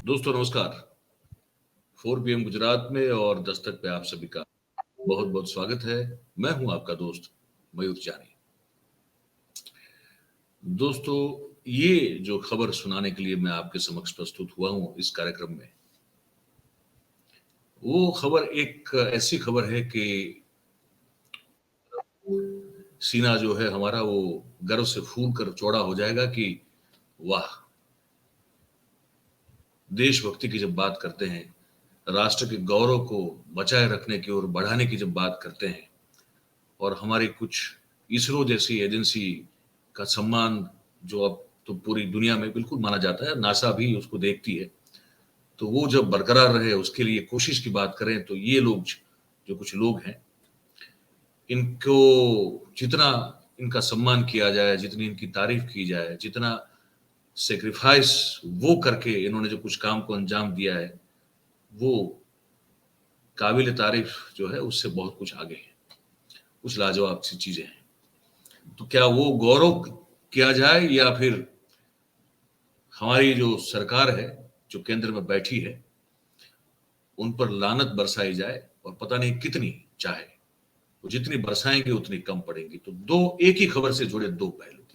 दोस्तों नमस्कार। 4 PM गुजरात में और दस्तक पे आप सभी का बहुत बहुत स्वागत है। मैं हूं आपका दोस्त मयूर जानी। दोस्तों, ये जो खबर सुनाने के लिए मैं आपके समक्ष प्रस्तुत हुआ हूं इस कार्यक्रम में, वो खबर एक ऐसी खबर है कि सीना जो है हमारा वो गर्व से फूल कर चौड़ा हो जाएगा कि वाह, देशभक्ति की जब बात करते हैं, राष्ट्र के गौरव को बचाए रखने की और बढ़ाने की जब बात करते हैं और हमारी कुछ इसरो जैसी एजेंसी का सम्मान जो अब तो पूरी दुनिया में बिल्कुल माना जाता है, नासा भी उसको देखती है, तो वो जब बरकरार रहे उसके लिए कोशिश की बात करें तो ये लोग जो कुछ लोग हैं, इनको जितना इनका सम्मान किया जाए, जितनी इनकी तारीफ की जाए, जितना सेक्रीफाइस वो करके इन्होंने जो कुछ काम को अंजाम दिया है, वो काबिल तारीफ जो है उससे बहुत कुछ आगे है, कुछ लाजवाब सी चीजें हैं। तो क्या वो गौरव किया जाए या फिर हमारी जो सरकार है, जो केंद्र में बैठी है, उन पर लानत बरसाई जाए और पता नहीं कितनी चाहे, तो जितनी बरसाएंगे उतनी कम पड़ेंगी। तो दो एक ही खबर से जुड़े दो पहलू थे,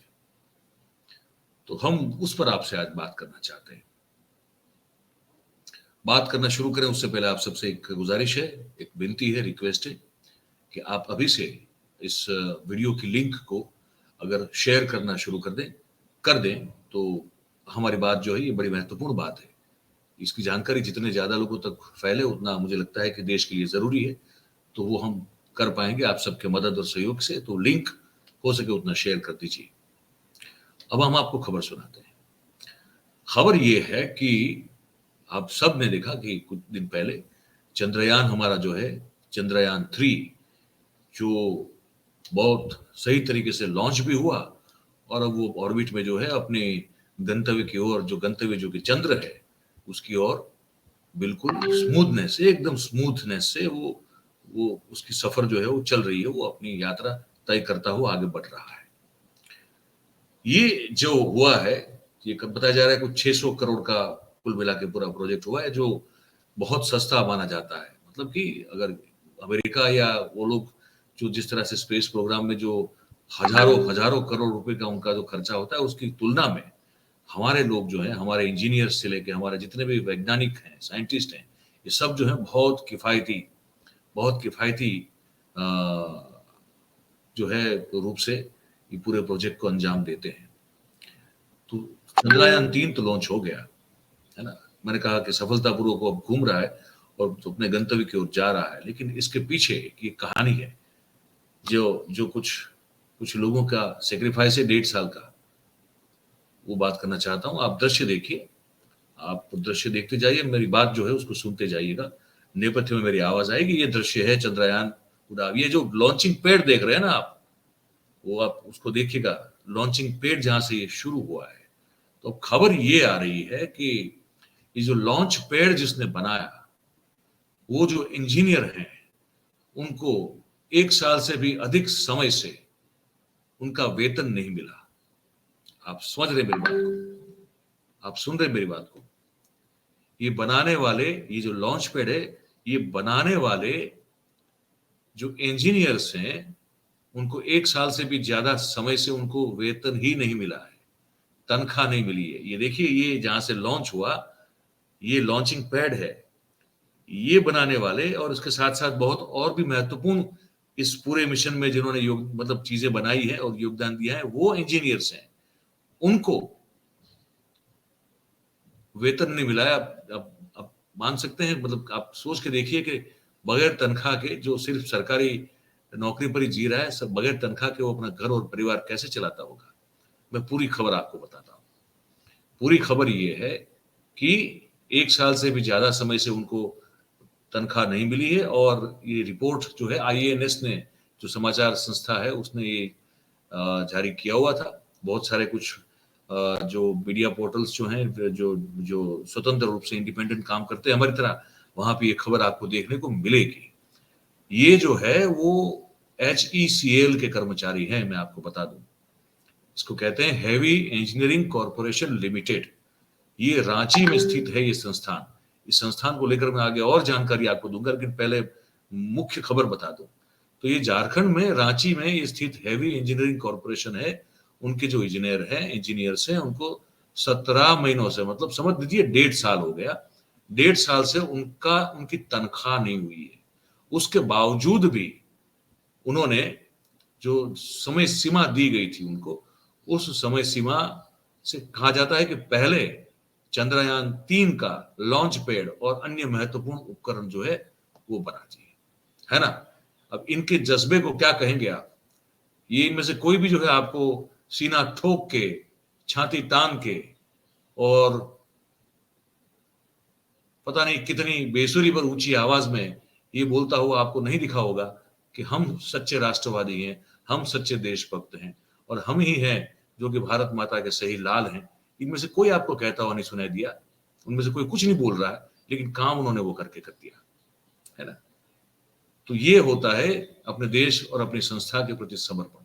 तो हम उस पर आपसे आज बात करना चाहते हैं। बात करना शुरू करें उससे पहले आप सबसे एक गुजारिश है, एक विनती है, रिक्वेस्ट है कि आप अभी से इस वीडियो की लिंक को अगर शेयर करना शुरू कर दें तो हमारी बात जो है ये बड़ी महत्वपूर्ण बात है। इसकी जानकारी जितने ज्यादा लोगों तक फैले उतना मुझे लगता है कि देश के लिए जरूरी है, तो वो हम कर पाएंगे आप सबके मदद और सहयोग से। तो लिंक हो सके उतना शेयर कर दीजिए। अब हम आपको खबर सुनाते हैं। खबर ये है कि आप सब ने देखा कि कुछ दिन पहले चंद्रयान हमारा जो है, चंद्रयान 3, जो बहुत सही तरीके से लॉन्च भी हुआ और अब वो ऑर्बिट में जो है अपने गंतव्य की ओर, जो गंतव्य जो कि चंद्र है, उसकी ओर बिल्कुल स्मूथनेस से, एकदम स्मूथनेस से वो उसकी सफर जो है वो चल रही है, वो अपनी यात्रा तय करता हुआ आगे बढ़ रहा है। ये जो हुआ है, ये बताया जा रहा है कुछ 600 करोड़ का कुल मिला के पूरा प्रोजेक्ट हुआ है, जो बहुत सस्ता माना जाता है। मतलब कि अगर अमेरिका या वो लोग जो जिस तरह से स्पेस प्रोग्राम में जो हजारों हजारों करोड़ रुपए का उनका जो खर्चा होता है, उसकी तुलना में हमारे लोग जो हैं, हमारे इंजीनियर्स से लेके हमारे जितने भी वैज्ञानिक हैं, साइंटिस्ट हैं, ये सब जो है बहुत किफायती जो है रूप से ये पूरे प्रोजेक्ट को अंजाम देते हैं। तो चंद्रयान 3 तो लॉन्च हो गया है ना, मैंने कहा कि सफलतापूर्वक वो अब घूम रहा है और तो अपने गंतव्य की ओर जा रहा है। लेकिन इसके पीछे ये कहानी है, जो कुछ लोगों का सेक्रीफाइस है 1.5 साल का, वो बात करना चाहता हूँ। आप दृश्य देखिए, आप दृश्य देखते जाइए, मेरी बात जो है उसको सुनते जाइएगा, नेपथ्य में मेरी आवाज आएगी। ये दृश्य है चंद्रयान पूरा। ये जो लॉन्चिंग पैड देख रहे हैं ना आप, वो आप उसको देखिएगा, लॉन्चिंग पैड जहां से ये शुरू हुआ है। तो खबर ये आ रही है कि ये जो लॉन्च पैड जिसने बनाया, वो जो इंजीनियर हैं, उनको 1 साल से भी अधिक समय से उनका वेतन नहीं मिला। आप समझ रहे मेरी बात को? आप सुन रहे मेरी बात को? ये बनाने वाले, ये जो लॉन्च पैड है, ये बनाने वाले जो इंजीनियर्स हैं, उनको 1 साल से भी ज्यादा समय से उनको वेतन ही नहीं मिला है, तनख्वाह नहीं मिली है। ये देखिए, ये जहां से लॉन्च हुआ, ये लॉन्चिंग पैड है, ये बनाने वाले और इसके साथ साथ बहुत और भी महत्वपूर्ण इस पूरे मिशन में जिन्होंने मतलब चीजें बनाई है और योगदान दिया है, वो इंजीनियर्स हैं, उनको वेतन नहीं मिला है। अब मान सकते हैं, मतलब आप सोच के देखिए कि बगैर तनख्वाह के, जो सिर्फ सरकारी नौकरी पर ही जी रहा है, सब बगैर तनख्वाह के, वो अपना घर और परिवार कैसे चलाता होगा। मैं पूरी खबर आपको बताता हूँ। पूरी खबर ये है कि 1 साल से भी ज्यादा समय से उनको तनख्वाह नहीं मिली है और ये रिपोर्ट जो है IANS ने, जो समाचार संस्था है, उसने ये जारी किया हुआ था। बहुत सारे कुछ जो मीडिया पोर्टल्स जो हैं, जो जो स्वतंत्र रूप से इंडिपेंडेंट काम करते हैं हमारी तरह, वहां पे ये खबर आपको देखने को मिलेगी। ये जो है वो HECL के कर्मचारी हैं, मैं आपको बता दूं। इसको कहते हैं हैवी इंजीनियरिंग कॉरपोरेशन लिमिटेड। ये रांची में स्थित है ये संस्थान। इस संस्थान को लेकर मैं आगे और जानकारी आपको दूंगा, लेकिन पहले मुख्य खबर बता दूं। तो ये झारखंड में रांची में ये स्थित हैवी इंजीनियरिंग कॉर्पोरेशन है। उनके जो इंजीनियर्स हैं, उनको 17 महीनों से, मतलब समझ लीजिए 1.5 साल हो गया, 1.5 साल से उनकी तनख्वाह नहीं हुई है। उसके बावजूद भी उन्होंने जो समय सीमा दी गई थी उनको, उस समय सीमा से कहा जाता है कि पहले चंद्रयान 3 का लॉन्च पैड और अन्य महत्वपूर्ण उपकरण जो है वो बना दिए, है ना। अब इनके जज्बे को क्या कहेंगे आप। ये इनमें से कोई भी जो है आपको सीना ठोक के, छाती तान के और पता नहीं कितनी बेसुरी पर ऊंची आवाज में ये बोलता हुआ आपको नहीं दिखा होगा कि हम सच्चे राष्ट्रवादी हैं, हम सच्चे देशभक्त हैं और हम ही हैं जो कि भारत माता के सही लाल हैं। इनमें से कोई आपको कहता हुआ नहीं सुनाई दिया। उनमें से कोई कुछ नहीं बोल रहा है, लेकिन काम उन्होंने वो करके कर दिया, है ना। तो ये होता है अपने देश और अपनी संस्था के प्रति समर्पण।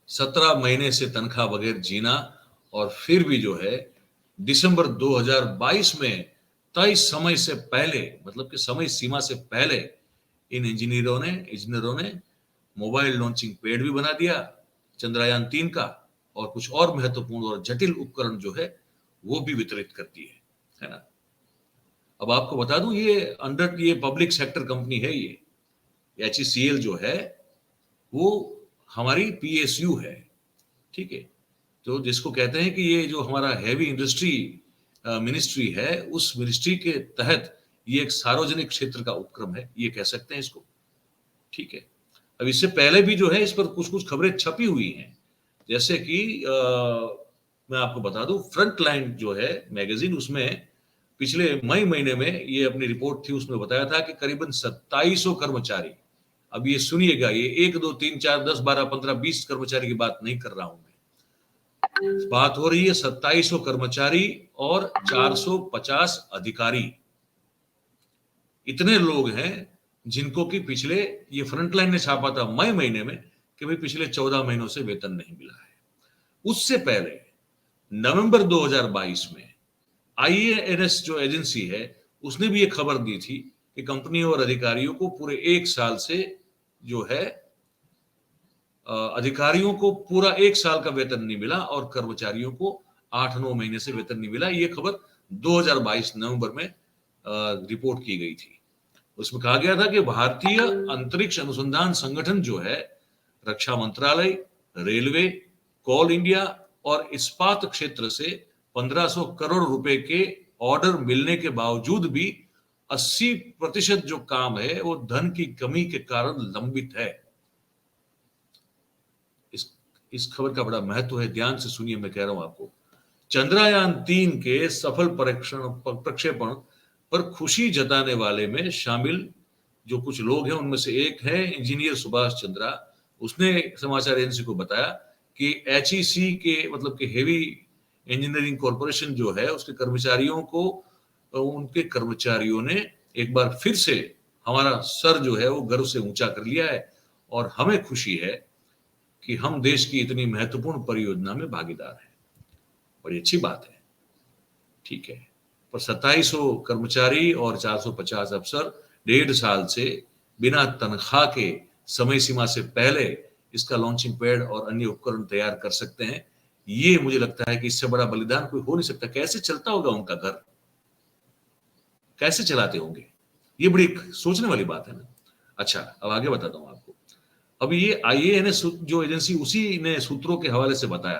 17 महीने से तनख्वाह बगैर जीना, और फिर भी जो है दिसंबर 2022 में तय समय से पहले, मतलब कि समय सीमा से पहले, इन इंजीनियरों ने मोबाइल लॉन्चिंग पैड भी बना दिया चंद्रयान 3 का, और कुछ और महत्वपूर्ण और जटिल उपकरण जो है वो भी वितरित कर दिए, है ना। अब आपको बता दूं, ये पब्लिक सेक्टर कंपनी है। ये HECL जो है वो हमारी PSU है, ठीक है। तो जिसको कहते हैं कि ये जो हमारा हैवी इंडस्ट्री मिनिस्ट्री है, उस मिनिस्ट्री के तहत ये एक सार्वजनिक क्षेत्र का उपक्रम है, ये कह सकते हैं इसको, ठीक है। अब इससे पहले भी जो है इस पर कुछ कुछ खबरें छपी हुई हैं, जैसे कि मैं आपको बता दूं, फ्रंट लाइन जो है मैगजीन, उसमें पिछले मई महीने में ये अपनी रिपोर्ट थी, उसमें बताया था कि करीबन 2700 कर्मचारी, अब ये सुनिएगा, ये 1 2 3 4 10 12 15 20 कर्मचारी की बात नहीं कर रहा हूं मैं, बात हो रही है 2700 कर्मचारी और 450 अधिकारी। इतने लोग हैं जिनको कि पिछले, ये फ्रंटलाइन ने छापा था मई महीने में कि भाई पिछले 14 महीनों से वेतन नहीं मिला है। उससे पहले नवंबर 2022 में IANS जो एजेंसी है, उसने भी एक खबर दी थी कि कंपनियों और अधिकारियों को पूरे 1 साल से जो है अधिकारियों को पूरा 1 साल का वेतन नहीं मिला और कर्मचारियों को 8-9 महीने से वेतन नहीं मिला। ये खबर 2022 नवंबर में रिपोर्ट की गई थी। उसमें कहा गया था कि भारतीय अंतरिक्ष अनुसंधान संगठन जो है, रक्षा मंत्रालय, रेलवे, कोल इंडिया और इस्पात क्षेत्र से 1500 करोड़ रुपए के ऑर्डर मिलने के बावजूद भी 80% जो काम है वो धन की कमी के कारण लंबित है। इस खबर का बड़ा महत्व है, ध्यान से सुनिए, मैं कह रहा हूं आपको। चंद्रयान 3 के सफल प्रक्षेपण पर खुशी जताने वाले में शामिल जो कुछ लोग हैं, उनमें से एक है इंजीनियर सुभाष चंद्रा। उसने समाचार एजेंसी को बताया कि HEC के, मतलब कि हेवी इंजीनियरिंग कॉर्पोरेशन जो है, उसके उनके कर्मचारियों ने एक बार फिर से हमारा सर जो है वो गर्व से ऊंचा कर लिया है और हमें खुशी है कि हम देश की इतनी महत्वपूर्ण परियोजना में भागीदार हैं। बड़ी अच्छी बात है, ठीक है। पर 2700 कर्मचारी और 450 अफसर 1.5 साल से बिना तनख्वाह के समय सीमा से पहले इसका लॉन्चिंग पैड और अन्य उपकरण तैयार कर सकते हैं। ये मुझे लगता है कि इससे बड़ा बलिदान कोई हो नहीं सकता। कैसे चलता होगा उनका घर, कैसे चलाते होंगे, ये बड़ी सोचने वाली बात है ना। अच्छा, अब आगे बताता हूं आपको। अब ये IANS जो एजेंसी, उसी ने सूत्रों के हवाले से बताया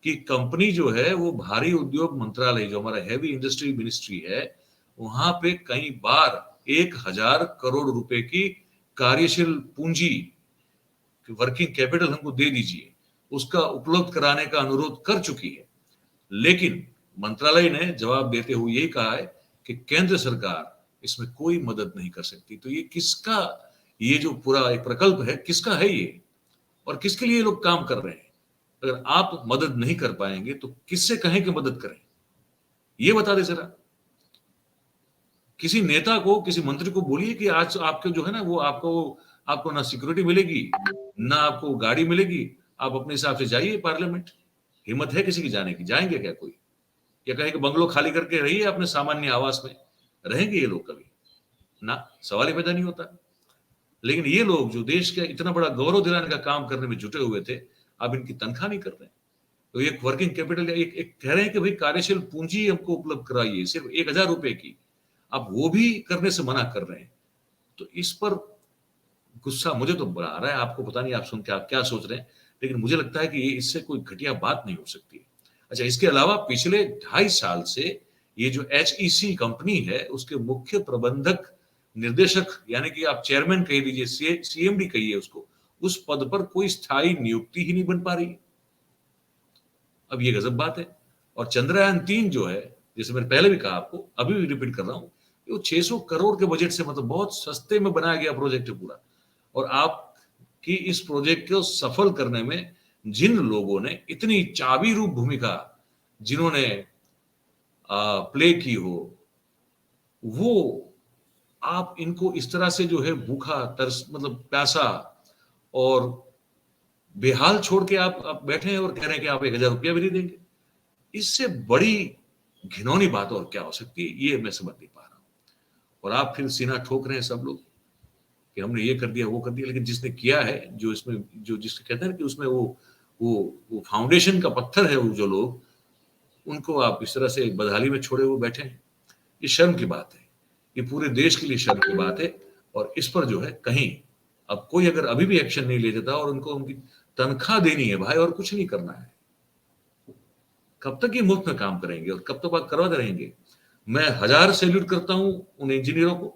कि कंपनी जो है वो भारी उद्योग मंत्रालय, जो हमारा हैवी इंडस्ट्री मिनिस्ट्री है, वहां पे कई बार 1000 करोड़ रुपए की कार्यशील पूंजी, वर्किंग कैपिटल हमको दे दीजिए, उसका उपलब्ध कराने का अनुरोध कर चुकी है। लेकिन मंत्रालय ने जवाब देते हुए यही कहा है कि केंद्र सरकार इसमें कोई मदद नहीं कर सकती। तो ये किसका, ये जो पूरा एक प्रकल्प है, किसका है ये, और किसके लिए लोग काम कर रहे हैं? अगर आप मदद नहीं कर पाएंगे तो किससे कहें कि मदद करें? ये बता दे जरा। किसी नेता को, किसी मंत्री को बोलिए कि आज आपके जो है ना, वो आपको ना सिक्योरिटी मिलेगी, ना आपको गाड़ी मिलेगी, आप अपने हिसाब से जाइए पार्लियामेंट। हिम्मत है किसी की जाने की? जाएंगे क्या कोई? या कहें कि बंगलो खाली करके रहिए अपने सामान्य आवास में, रहेंगे ये लोग कभी? ना, सवाल ही पैदा नहीं होता। लेकिन ये लोग जो देश का इतना बड़ा गौरव दिलाने का काम करने में जुटे हुए थे, अब इनकी तनख्वाह नहीं कर रहे हैं। तो एक वर्किंग कैपिटल, एक कह रहे हैं कि भाई कार्यशील पूंजी हमको उपलब्ध कराइए सिर्फ 1000 रुपए की, आप वो भी करने से मना कर रहे हैं। तो इस पर गुस्सा मुझे तो बड़ा आ रहा है, आपको पता नहीं आप सुन के आप क्या सोच रहे हैं, लेकिन मुझे लगता है कि ये इससे कोई घटिया बात नहीं हो सकती। अच्छा, इसके अलावा पिछले 2.5 साल से ये जो एचईसी कंपनी है उसके मुख्य प्रबंधक निर्देशक, यानी कि आप चेयरमैन कह लीजिए, सीएमडी कहिए उसको, उस पद पर कोई स्थायी नियुक्ति ही नहीं बन पा रही है। अब ये गजब बात है। और चंद्रयान-3 जो है, जैसे मैंने पहले भी कहा आपको, अभी भी रिपीट कर रहा हूं, वो 600 करोड़ के बजट से, मतलब बहुत सस्ते में बनाया गया प्रोजेक्ट है पूरा। और आपकी इस प्रोजेक्ट को सफल करने में जिन लोगों ने इतनी चाबी रूप भूमिका जिन्होंने प्ले की हो, वो आप इनको इस तरह से जो है भूखा, तरस, मतलब प्यासा और बेहाल छोड़ के आप बैठे हैं और कह रहे हैं कि आप 1000 रुपया भी नहीं देंगे। इससे बड़ी घिनौनी बात और क्या हो सकती है, ये मैं समझ नहीं पा रहा हूं। और आप फिर सीना ठोक रहे हैं सब लोग कि हमने ये कर दिया, वो कर दिया, लेकिन जिसने किया है, जो इसमें, जो जिसके कहते हैं कि उसमें वो फाउंडेशन का पत्थर है, वो जो लोग, उनको आप इस तरह से बदहाली में छोड़े हुए बैठे हैं। ये शर्म की बात है, ये पूरे देश के लिए शर्म की बात है। और इस पर जो है कहीं अब कोई अगर अभी भी एक्शन नहीं ले देता, और उनको उनकी तनख्वाह देनी है भाई, और कुछ नहीं करना है, कब तक ये मुफ्त में काम करेंगे और कब तक बात करवाते रहेंगे? मैं 1000 सैल्यूट करता हूं उन इंजीनियरों को,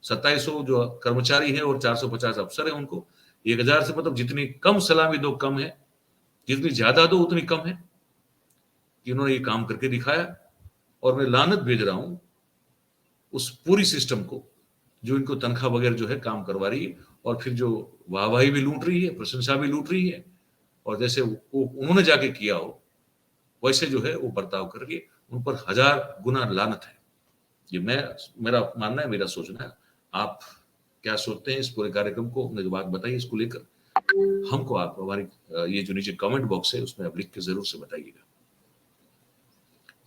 2700 जो कर्मचारी हैं और 450 अफसर हैं उनको। 1000 से मतलब जितनी कम सलामी दो कम है, जितनी ज्यादा दो उतनी कम है, कि उन्होंने ये काम करके दिखाया। और मैं लानत भेज रहा हूं उस पूरी सिस्टम को जो इनको तनख्वाह वगैरह जो है काम करवा रही है, और फिर जो वाहवाही भी लूट रही है, प्रशंसा भी लूट रही है, और जैसे वो उन्होंने जाके किया हो वैसे जो है वो बर्ताव कर रही है। उन पर 1000 गुना लानत है। ये मेरा मानना है, मेरा सोचना है। आप क्या सोचते हैं इस पूरे कार्यक्रम को, मुझे बात बताइए इसको लेकर। हमको आप हमारी ये जो नीचे कमेंट बॉक्स है उसमें आप लिख के जरूर से बताइएगा।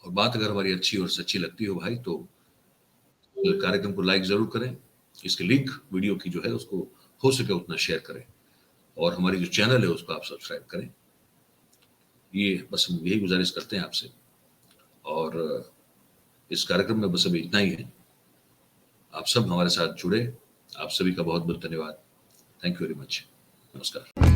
और बात अगर हमारी अच्छी और सच्ची लगती हो भाई, तो कार्यक्रम को लाइक जरूर करें, इसके लिंक वीडियो की जो है उसको हो सके उतना शेयर करें, और हमारी जो चैनल है उसको आप सब्सक्राइब करें। ये बस हम यही गुजारिश करते हैं आपसे। और इस कार्यक्रम में बस अभी इतना ही है। आप सब हमारे साथ जुड़े, आप सभी का बहुत बहुत धन्यवाद। Thank you very much. नमस्कार।